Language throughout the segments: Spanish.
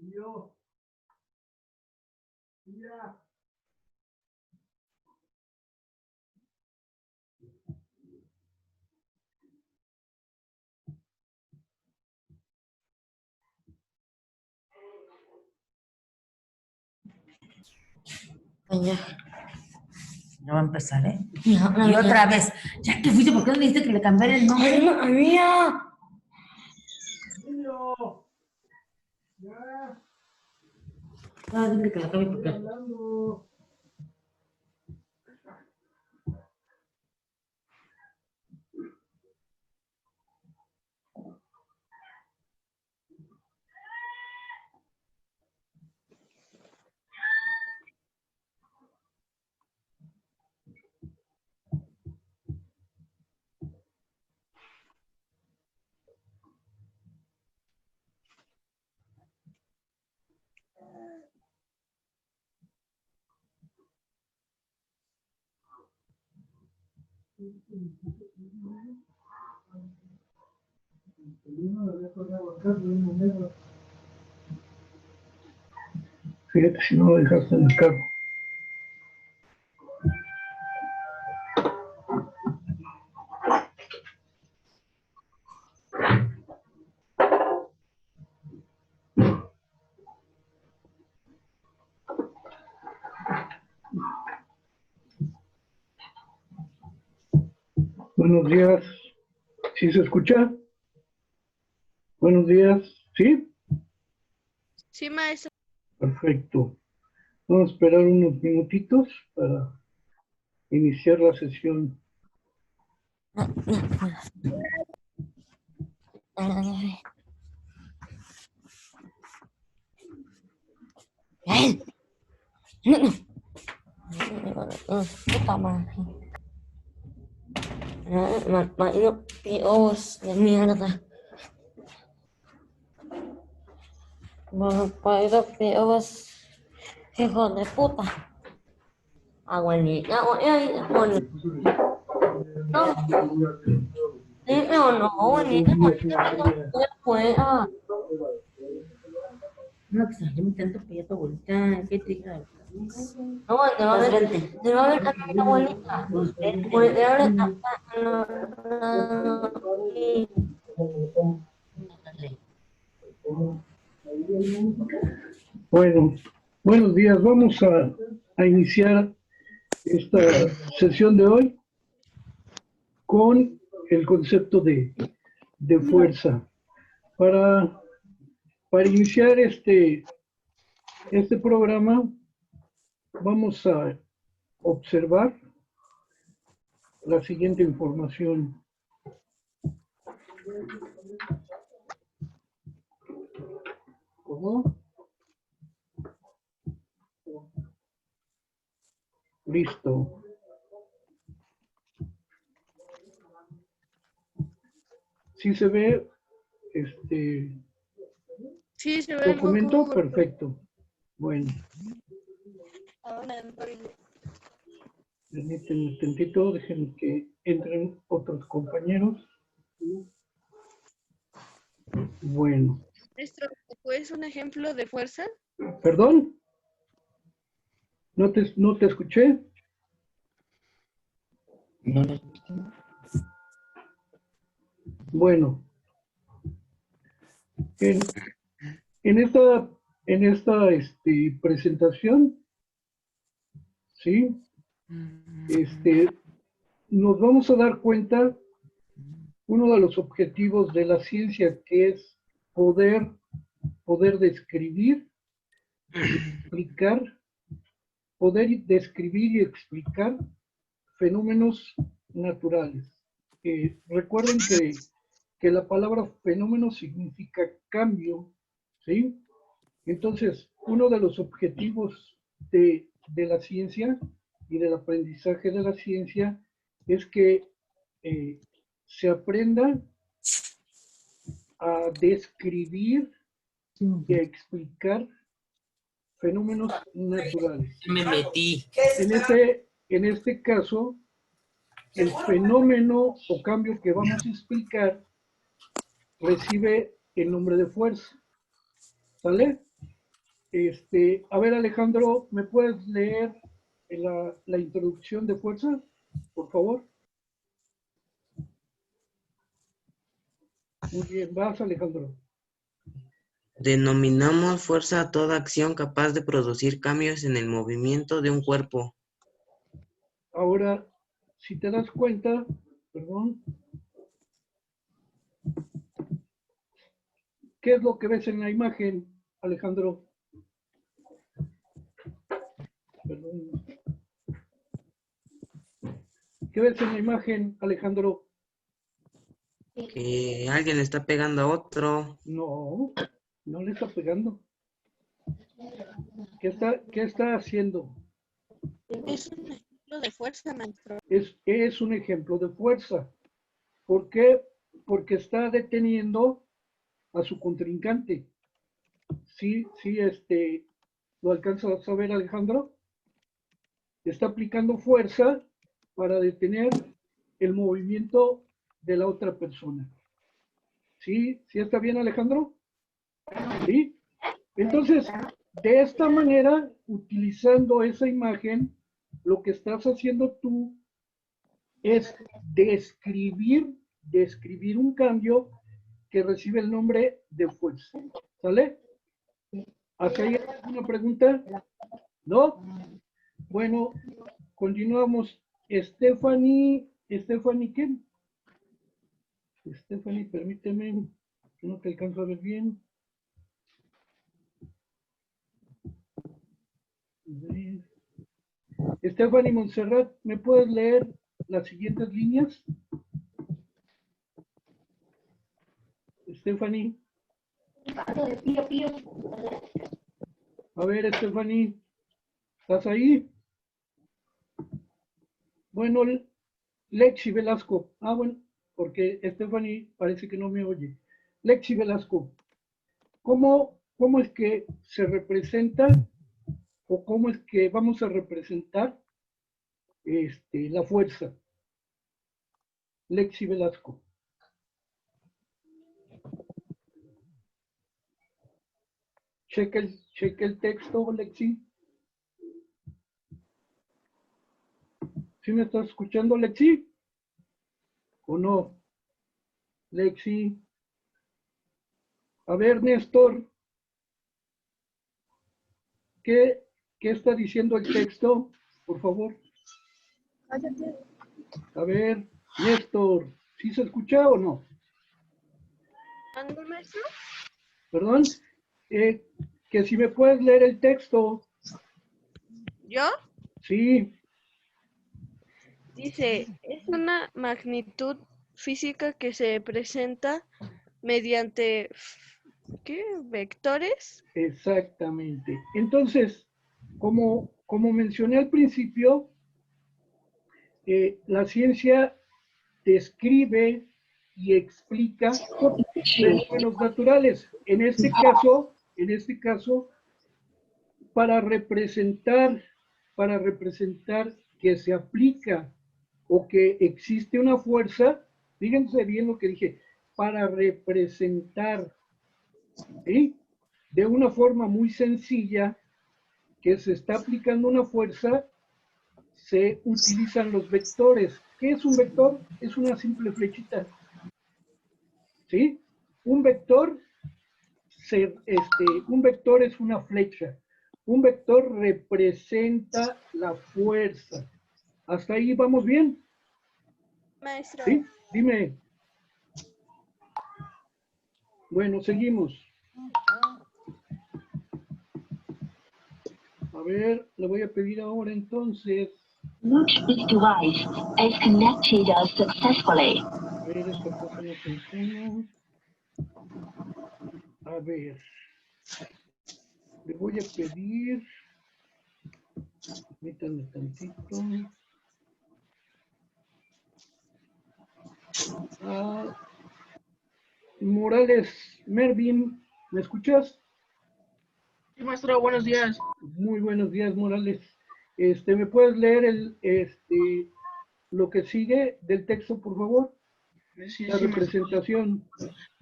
Yo. Ya. Ya. Ya va a empezar, ¿eh? Ya, Y otra vez. Ya que fuiste, ¿por qué no le dijiste que le cambiara el nombre? Ay, no había. Yo. Ya. Ah, dile que la cambie porque... Hablando. Fíjate si no lo dejaste en el carro. Buenos días. ¿Sí se escucha? Buenos días. ¿Sí? Sí, maestro. Perfecto. Vamos a esperar unos minutitos para iniciar la sesión. Puta madre. Marido Dios de mierda. Marido Dios. Hijo de puta. Abuelita, no. Dime o no, abuelita. No, pues yo me intento pillar a tu abuelita. ¿Qué te diga? No, te va a ver. Te va a ver a mi abuelita. Porque ahora Bueno, buenos días. Vamos a iniciar esta sesión de hoy con el concepto de fuerza. Para iniciar este programa, vamos a observar la siguiente información. ¿Cómo? Listo. ¿Sí se ve Sí, se ve el documento? Goku. Perfecto. Bueno. Permítanme un tantito, dejen que entren otros compañeros. Bueno. Maestro, ¿puedes un ejemplo de fuerza? ¿Perdón? ¿No te escuché? No le... Bueno. En esta presentación, ¿sí? Nos vamos a dar cuenta uno de los objetivos de la ciencia, que es poder describir, explicar, poder describir y explicar fenómenos naturales. Recuerden que la palabra fenómeno significa cambio, ¿sí? Entonces, uno de los objetivos de la ciencia y del aprendizaje de la ciencia es que se aprenda a describir y a explicar fenómenos naturales. Me metí. En este caso, el fenómeno o cambio que vamos a explicar recibe el nombre de fuerza. ¿Sale? A ver, Alejandro, ¿me puedes leer la introducción de fuerza, por favor? Muy bien, vas, Alejandro. Denominamos fuerza a toda acción capaz de producir cambios en el movimiento de un cuerpo. Ahora, si te das cuenta, perdón, ¿qué es lo que ves en la imagen, Alejandro? Perdón. ¿Qué ves en la imagen, Alejandro? Que alguien le está pegando a otro. No, no le está pegando. ¿Qué está haciendo? Es un ejemplo de fuerza, maestro. Es un ejemplo de fuerza. ¿Por qué? Porque está deteniendo a su contrincante. Sí, ¿lo alcanzas a ver, Alejandro? Está aplicando fuerza para detener el movimiento de la otra persona. ¿Sí? ¿Sí está bien, Alejandro? ¿Sí? Entonces, de esta manera, utilizando esa imagen, lo que estás haciendo tú es describir un cambio que recibe el nombre de fuerza. ¿Sale? ¿Hasta ahí alguna pregunta? ¿No? Bueno, continuamos. Stephanie, ¿qué? Stephanie, permíteme, no te alcanzo a ver bien. Stephanie Montserrat, ¿me puedes leer las siguientes líneas? Stephanie. A ver, Stephanie, ¿estás ahí? Bueno, Lexi Velasco. Ah, bueno, porque Stephanie parece que no me oye. Lexi Velasco, ¿cómo es que se representa o cómo es que vamos a representar la fuerza? Lexi Velasco. Checa el texto, Lexi. ¿Sí me estás escuchando, Lexi? ¿O no? Lexi. A ver, Néstor. ¿Qué está diciendo el texto? Por favor. A ver, Néstor. ¿Sí se escucha o no? ¿Ando, maestro? Perdón. Que si me puedes leer el texto. ¿Yo? Sí. Dice, es una magnitud física que se presenta mediante, ¿qué? ¿Vectores? Exactamente. Entonces, como mencioné al principio, la ciencia describe y explica fenómenos naturales. En este caso, para representar que se aplica o que existe una fuerza, fíjense bien lo que dije, para representar, ¿sí? De una forma muy sencilla, que se está aplicando una fuerza, se utilizan los vectores. ¿Qué es un vector? Es una simple flechita. ¿Sí? Un vector es una flecha. Un vector representa la fuerza. ¿Hasta ahí vamos bien? Maestro. ¿Sí? Dime. Bueno, seguimos. A ver, le voy a pedir ahora entonces. This device is connected successfully. A ver, esta cosa no funciona. A ver. Le voy a pedir. Permítanme tantito. Morales Mervin, ¿me escuchas? Sí, maestro, buenos días. Muy buenos días, Morales. ¿Me puedes leer lo que sigue del texto, por favor? Sí, La sí, representación.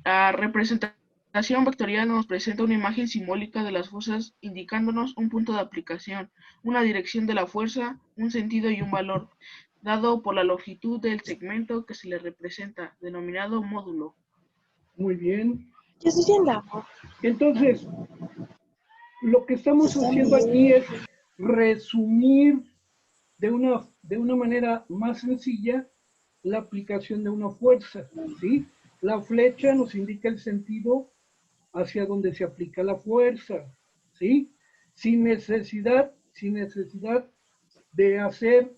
la representación notación vectorial nos presenta una imagen simbólica de las fuerzas indicándonos un punto de aplicación, una dirección de la fuerza, un sentido y un valor, dado por la longitud del segmento que se le representa, denominado módulo. Muy bien. Yo estoy en la Entonces, lo que estamos haciendo aquí es resumir de una manera más sencilla la aplicación de una fuerza, ¿sí? La flecha nos indica el sentido hacia donde se aplica la fuerza, ¿sí? Sin necesidad de hacer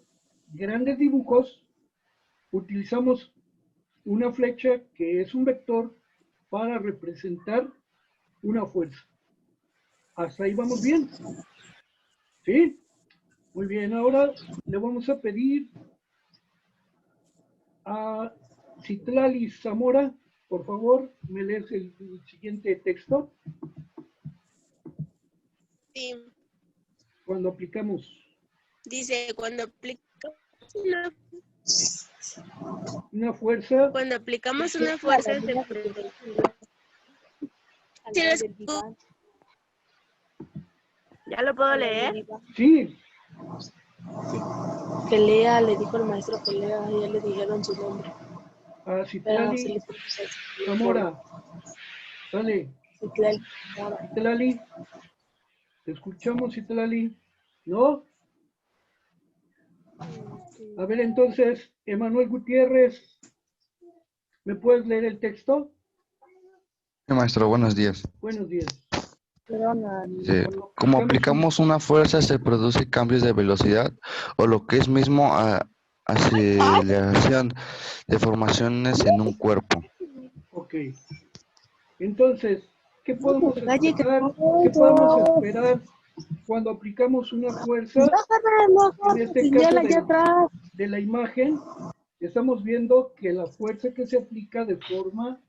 grandes dibujos, utilizamos una flecha que es un vector para representar una fuerza. Hasta ahí vamos bien, ¿sí? Muy bien, ahora le vamos a pedir a Citlali Zamora, por favor, me lees el siguiente texto. Sí, Cuando aplicamos dice, cuando una fuerza, aplicamos una fuerza, se produce. ¿Sí lo escucho? ¿Ya lo puedo leer? sí, Pelea, le dijo el maestro Pelea, y ya le dijeron su nombre. a Pero se Citlali le puso Zamora, dale, Citlali, ¿te escuchamos, Citlali? ¿No? A ver, entonces, Emanuel Gutiérrez, ¿me puedes leer el texto? Sí, maestro, buenos días. Buenos días. Como aplicamos una fuerza, se produce cambios de velocidad o lo que es mismo aceleración, deformaciones en un cuerpo. Ok. Entonces, ¿qué podemos esperar? ¿Qué podemos esperar cuando aplicamos una fuerza? En este caso de la imagen, estamos viendo que la fuerza que se aplica deforma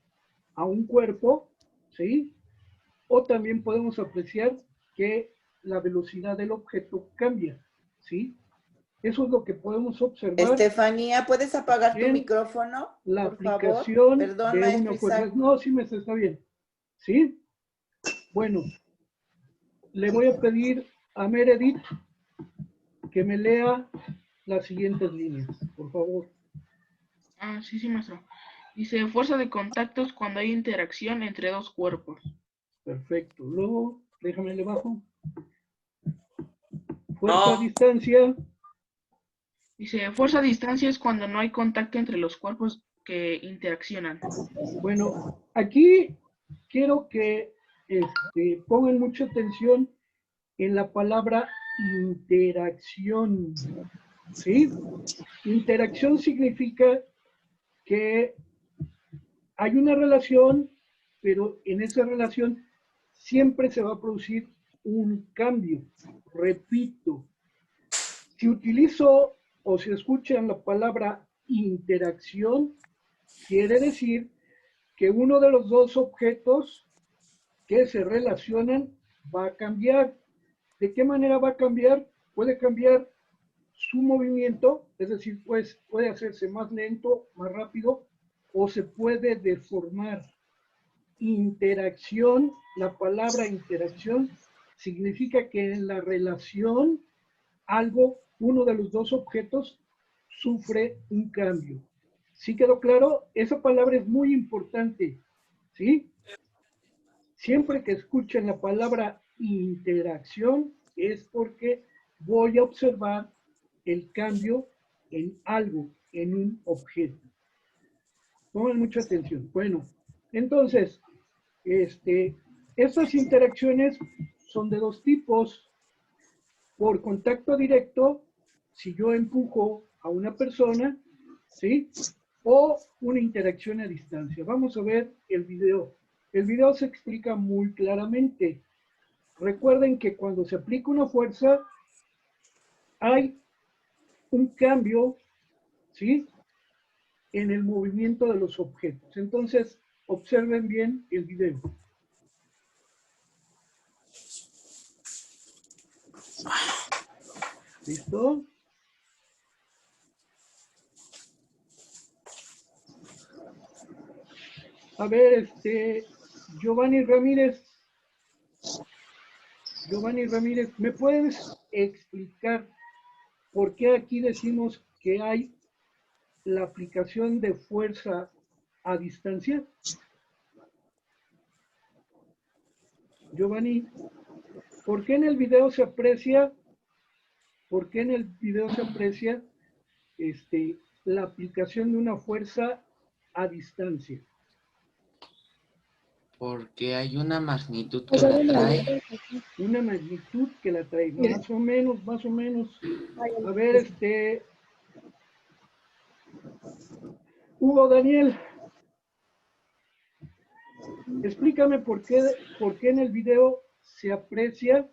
a un cuerpo, ¿sí? O también podemos apreciar que la velocidad del objeto cambia, ¿sí? Eso es lo que podemos observar. Estefanía, ¿puedes apagar tu en micrófono, la por favor? aplicación Perdón, de maestro una fuerza. Isaac. No, sí me está bien. ¿Sí? Bueno, le voy a pedir a Meredith que me lea las siguientes líneas, por favor. Ah, sí, maestro. Dice, fuerza de contactos cuando hay interacción entre dos cuerpos. Perfecto. Luego, déjame le bajo. Fuerza a distancia. Dice, fuerza a distancia es cuando no hay contacto entre los cuerpos que interaccionan. Bueno, aquí quiero que pongan mucha atención en la palabra interacción. ¿Sí? Interacción significa que hay una relación, pero en esa relación siempre se va a producir un cambio. Repito, si utilizo o si escuchan la palabra interacción, quiere decir que uno de los dos objetos que se relacionan va a cambiar. ¿De qué manera va a cambiar? Puede cambiar su movimiento, es decir, pues puede hacerse más lento, más rápido, o se puede deformar. Interacción, la palabra interacción significa que en la relación uno de los dos objetos sufre un cambio. ¿Sí quedó claro? Esa palabra es muy importante, ¿sí? Siempre que escuchen la palabra interacción es porque voy a observar el cambio en algo, en un objeto. Pongan mucha atención. Bueno, entonces, estas interacciones son de dos tipos. Por contacto directo, si yo empujo a una persona, ¿sí? O una interacción a distancia. Vamos a ver el video. El video se explica muy claramente. Recuerden que cuando se aplica una fuerza, hay un cambio, ¿sí? En el movimiento de los objetos. Entonces, observen bien el video. ¿Listo? A ver, Giovanni Ramírez, ¿me puedes explicar por qué aquí decimos que hay la aplicación de fuerza a distancia? Giovanni, ¿por qué en el video se aprecia la aplicación de una fuerza a distancia? Porque hay una magnitud que la trae. Una magnitud que la trae, más o menos. A ver, Hugo Daniel, explícame por qué en el video se aprecia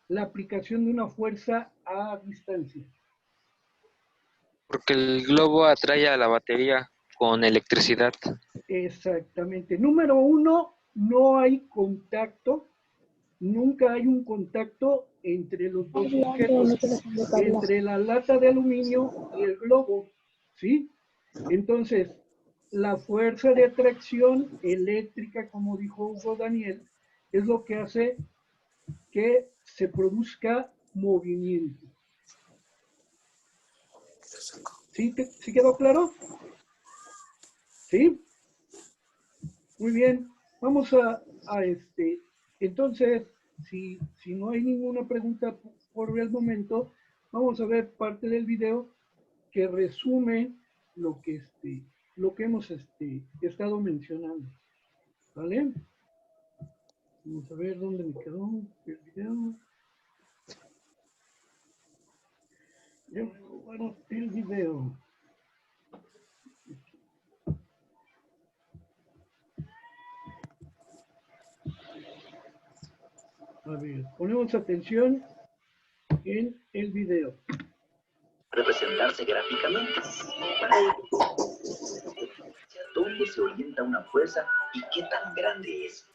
la aplicación de una fuerza a distancia. Porque el globo atrae a la batería con electricidad. Exactamente. Número 1, no hay contacto, nunca hay un contacto entre los dos objetos, entre la lata de aluminio y el globo, ¿sí? Entonces, la fuerza de atracción eléctrica, como dijo Hugo Daniel, es lo que hace que se produzca movimiento. ¿Sí quedó claro? ¿Sí? Muy bien. Vamos a entonces, si no hay ninguna pregunta por el momento, vamos a ver parte del video que resume lo que hemos estado mencionando. ¿Vale? Vamos a ver dónde me quedó el video. Bueno, el video. A ver, ponemos atención en el video. Representarse gráficamente. ¿Hacia dónde se orienta una fuerza y qué tan grande es?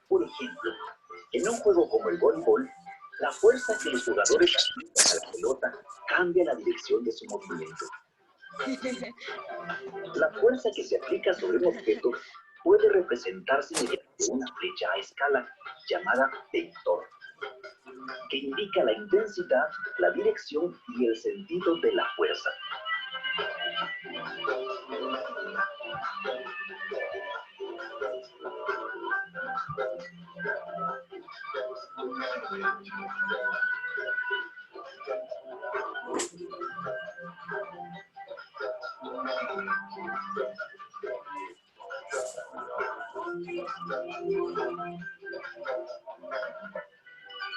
Por ejemplo, en un juego como el voleibol, la fuerza que los jugadores aplican a la pelota cambia la dirección de su movimiento. La fuerza que se aplica sobre un objeto puede representarse mediante una flecha a escala llamada vector, que indica la intensidad, la dirección y el sentido de la fuerza.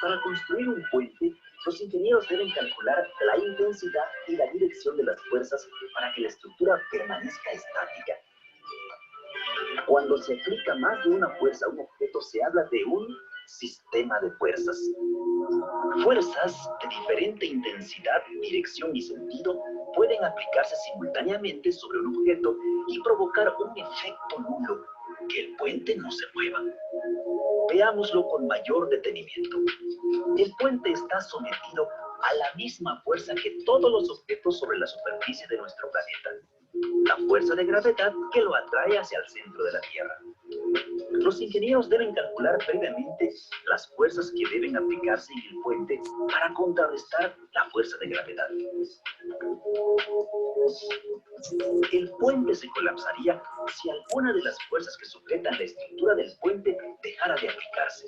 Para construir un puente, los ingenieros deben calcular la intensidad y la dirección de las fuerzas para que la estructura permanezca estática. Cuando se aplica más de una fuerza a un objeto, se habla de un sistema de fuerzas. Fuerzas de diferente intensidad, dirección y sentido pueden aplicarse simultáneamente sobre un objeto y provocar un efecto nulo, que el puente no se mueva. Veámoslo con mayor detenimiento. El puente está sometido a la misma fuerza que todos los objetos sobre la superficie de nuestro planeta. La fuerza de gravedad que lo atrae hacia el centro de la Tierra. Los ingenieros deben calcular previamente las fuerzas que deben aplicarse en el puente para contrarrestar la fuerza de gravedad. El puente se colapsaría si alguna de las fuerzas que sujetan la estructura del puente dejara de aplicarse.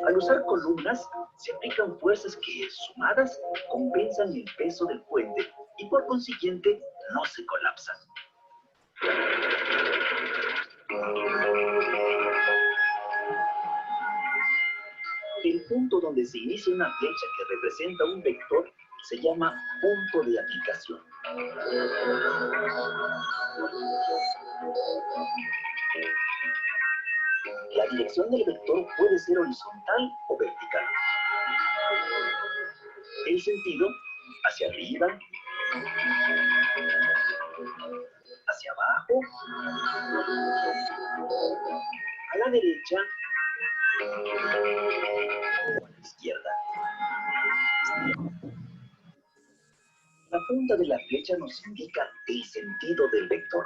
Al usar columnas, se aplican fuerzas que, sumadas, compensan el peso del puente y por consiguiente no se colapsan. El punto donde se inicia una flecha que representa un vector se llama punto de aplicación. La dirección del vector puede ser horizontal o vertical. El sentido, hacia arriba, hacia abajo, a la derecha o a la izquierda. punta de la flecha nos indica el sentido del vector.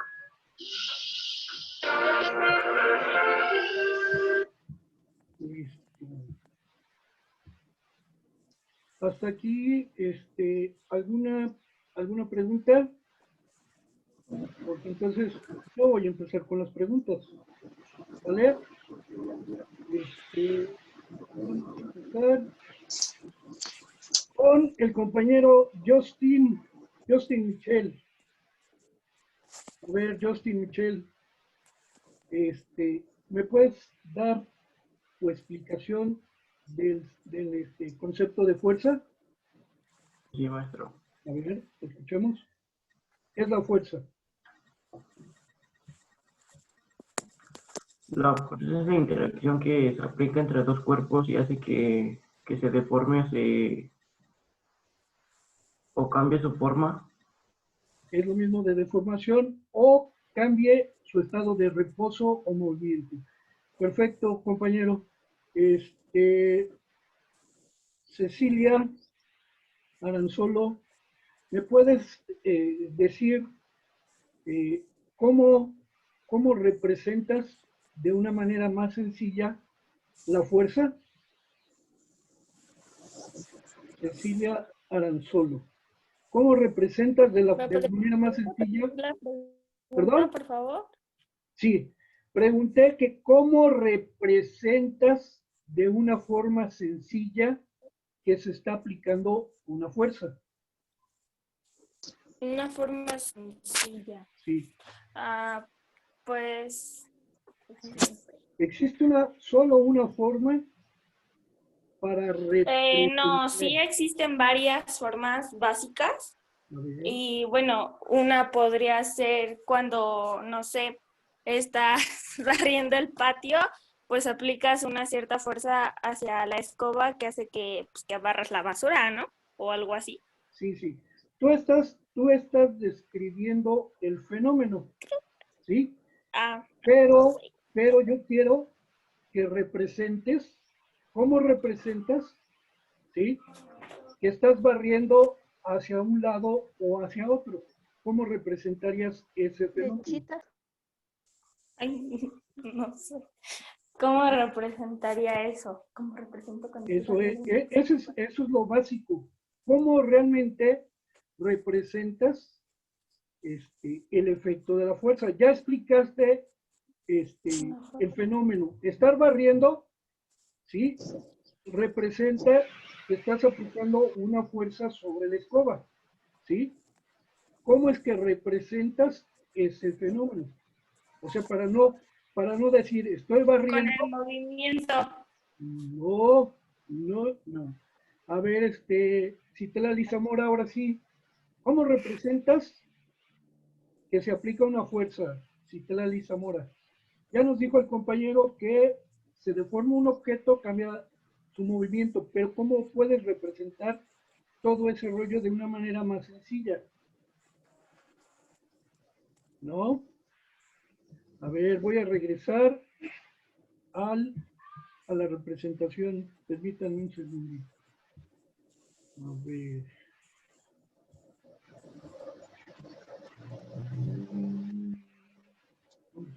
Hasta aquí, ¿alguna pregunta? Porque entonces yo voy a empezar con las preguntas. ¿Vale? Vamos a empezar con el compañero Justin Michel. A ver, Justin Michel, ¿me puedes dar tu explicación del concepto de fuerza? Sí, maestro. A ver, escuchemos. ¿Qué es la fuerza? La fuerza es la interacción que se aplica entre dos cuerpos y hace que se deforme o cambie su forma. Es lo mismo de deformación o cambie su estado de reposo o movimiento. Perfecto, compañero. Cecilia Aranzolo, ¿me puedes decir cómo representas de una manera más sencilla la fuerza? Cecilia Aranzolo, ¿cómo representas de manera más sencilla? ¿Perdón? Por favor. Sí, pregunté que cómo representas de una forma sencilla que se está aplicando una fuerza. Una forma sencilla. Sí. Pues... ¿Existe solo una forma para representar? No, sí existen varias formas básicas. Y bueno, una podría ser cuando, no sé, estás barriendo el patio, pues aplicas una cierta fuerza hacia la escoba que hace que barras la basura, ¿no? O algo así. Sí, sí. Tú estás describiendo el fenómeno, ¿sí? Pero yo quiero que representes, ¿cómo representas? ¿Sí? Que estás barriendo hacia un lado o hacia otro. ¿Cómo representarías ese fenómeno? Ay, no sé. ¿Cómo representaría eso? ¿Cómo represento con eso es lo básico. ¿Cómo realmente representas el efecto de la fuerza? Ya explicaste el fenómeno. Estar barriendo, ¿sí? Representa que estás aplicando una fuerza sobre la escoba, ¿sí? ¿Cómo es que representas ese fenómeno? O sea, para no decir, estoy barriendo. Con el movimiento. No. A ver, Citlali Zamora, ahora sí. ¿Cómo representas que se aplica una fuerza, Citlali Zamora? Ya nos dijo el compañero que se deforma un objeto, cambia su movimiento, pero ¿cómo puedes representar todo ese rollo de una manera más sencilla? ¿No? A ver, voy a regresar a la representación. Permítanme un segundito. A ver.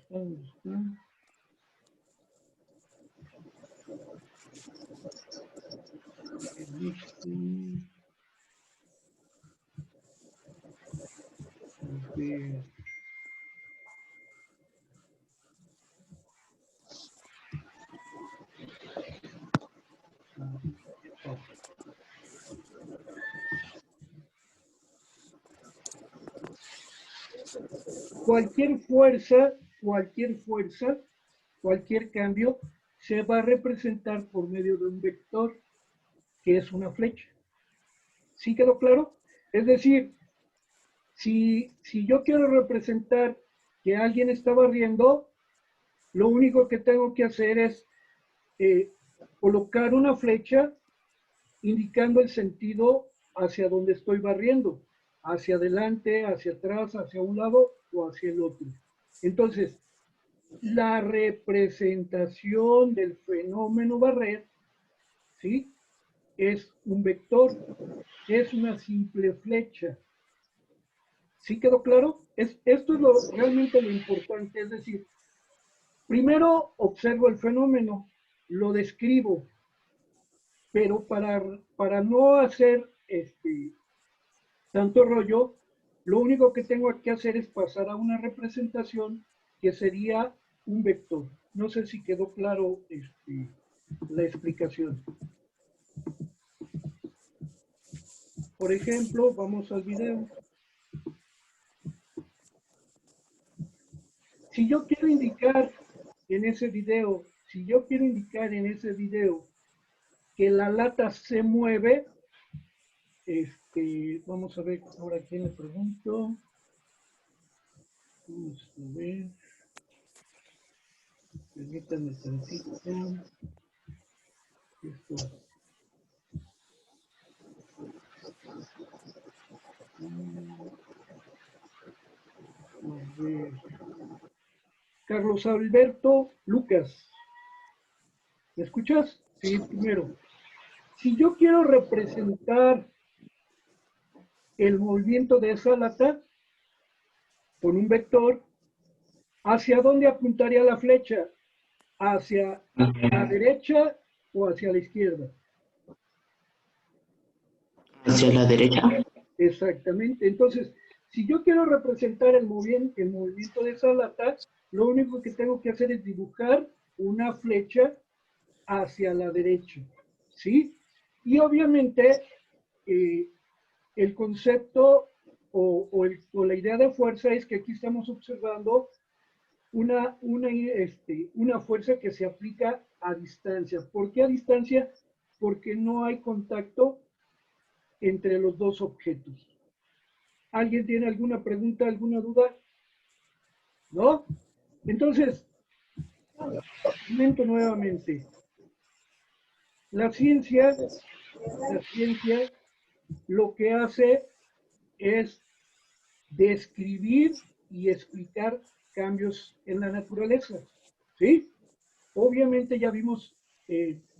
¿Dónde está? A ver. Cualquier fuerza, cualquier cambio, se va a representar por medio de un vector, que es una flecha. ¿Sí quedó claro? Es decir, si yo quiero representar que alguien está barriendo, lo único que tengo que hacer es colocar una flecha indicando el sentido hacia donde estoy barriendo, hacia adelante, hacia atrás, hacia un lado o hacia el otro. Entonces, la representación del fenómeno barrer, ¿sí? Es un vector, es una simple flecha, ¿Sí quedó claro? Esto es realmente lo importante, es decir, primero observo el fenómeno, lo describo, pero para no hacer tanto rollo, lo único que tengo que hacer es pasar a una representación que sería un vector. No sé si quedó claro la explicación. Por ejemplo, vamos al video. Si yo quiero indicar en ese video, que la lata se mueve, vamos a ver ahora quién le pregunto. Vamos a ver. Permítanme tantito. Esto. A ver. Carlos Alberto Lucas. ¿Me escuchas? Sí, primero. Si yo quiero representar el movimiento de esa lata con un vector, ¿hacia dónde apuntaría la flecha? ¿Hacia la derecha o hacia la izquierda? Hacia la derecha. Exactamente. Entonces, si yo quiero representar el movimiento de esa lata, lo único que tengo que hacer es dibujar una flecha hacia la derecha, ¿sí? Y obviamente el concepto o la idea de fuerza es que aquí estamos observando una fuerza que se aplica a distancia. ¿Por qué a distancia? Porque no hay contacto entre los dos objetos. ¿Alguien tiene alguna pregunta, alguna duda? ¿No? Entonces, comento nuevamente. La ciencia lo que hace es describir y explicar cambios en la naturaleza, ¿sí? Obviamente ya vimos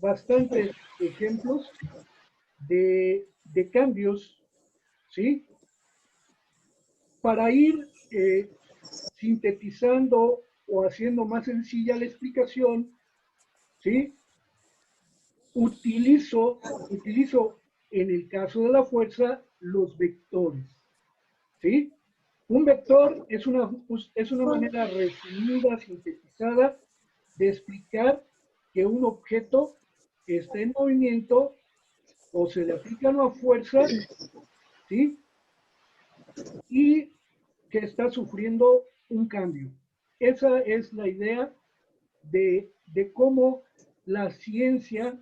bastantes ejemplos de cambios, ¿sí? Para ir sintetizando o haciendo más sencilla la explicación, ¿sí? Utilizo en el caso de la fuerza los vectores, ¿sí? Un vector es una manera resumida, sintetizada de explicar que un objeto está en movimiento o se le aplica una fuerza, ¿sí? Y que está sufriendo un cambio. Esa es la idea de cómo la ciencia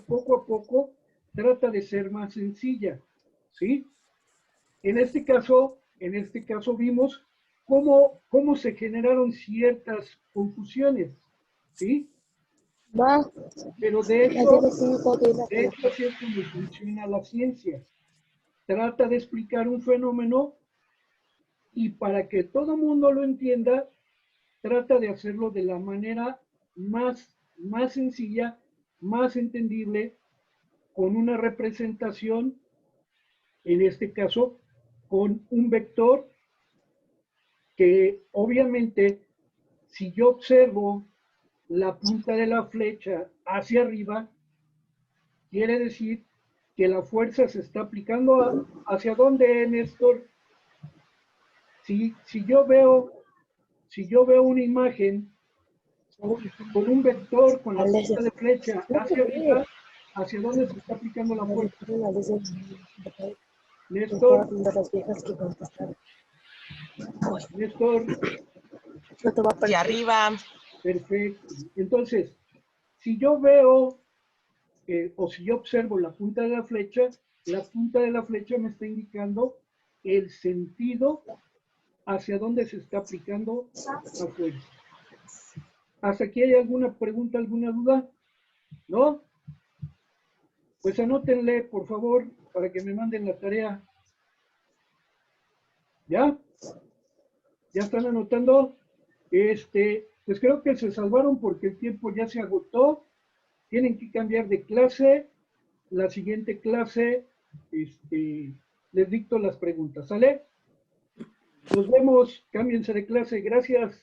poco a poco trata de ser más sencilla, ¿sí? En este caso vimos cómo se generaron ciertas confusiones, ¿sí? Pero de hecho así es como funciona la ciencia. Trata de explicar un fenómeno y para que todo mundo lo entienda, trata de hacerlo de la manera más sencilla, más entendible, con una representación, en este caso, con un vector que obviamente, si yo observo la punta de la flecha hacia arriba, quiere decir que la fuerza se está aplicando ¿hacia dónde, Néstor? Si yo veo una imagen con un vector con la punta de flecha hacia arriba, ¿hacia dónde se está aplicando la fuerza? Néstor. Hacia arriba. Perfecto. Entonces, si yo veo o si yo observo la punta de la flecha me está indicando el sentido hacia dónde se está aplicando la fuerza. ¿Hasta aquí hay alguna pregunta, alguna duda? ¿No? Pues anótenle, por favor, para que me manden la tarea. ¿Ya? ¿Ya están anotando? Pues creo que se salvaron porque el tiempo ya se agotó. Tienen que cambiar de clase. La siguiente clase, les dicto las preguntas, ¿sale? Nos vemos, cámbiense de clase, gracias.